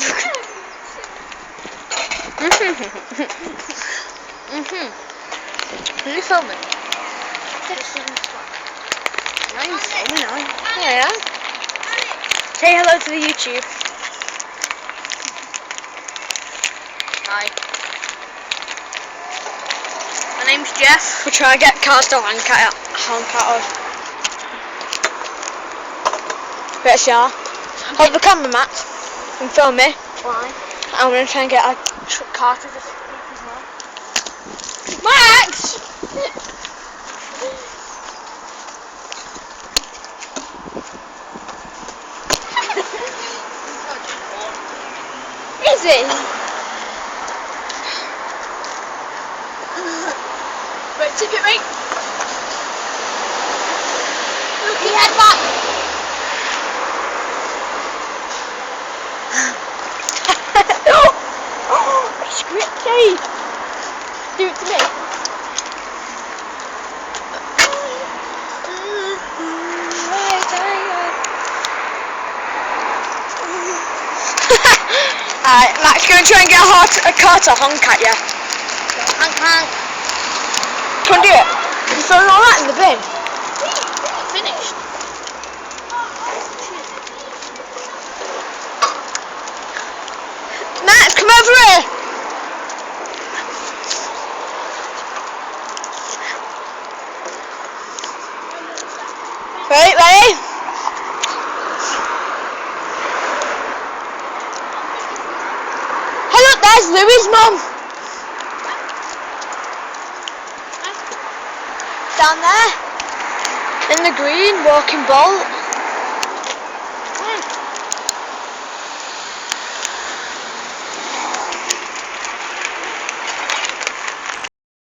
Are you filming? I'm filming now. Yeah. Say hello to the YouTube. Hi. My name's Jeff. We're trying to get cars to Honk out of. Bit of Shah. Hold the camera, Matt. And film me. Why? I'm going to try and get a car to this as well. Max! Is it? Right, tip it, mate. Look, he had back. Oh, it's grippy. Do it to me. Alright, Max, going to try and get a car to honk at you. Honk, honk. Come on, do it. You throwing all that in the bin? Finished. Max, come over here. Right, ready? Hey, look, there's Louis' mum. Down there. In the green, walking ball.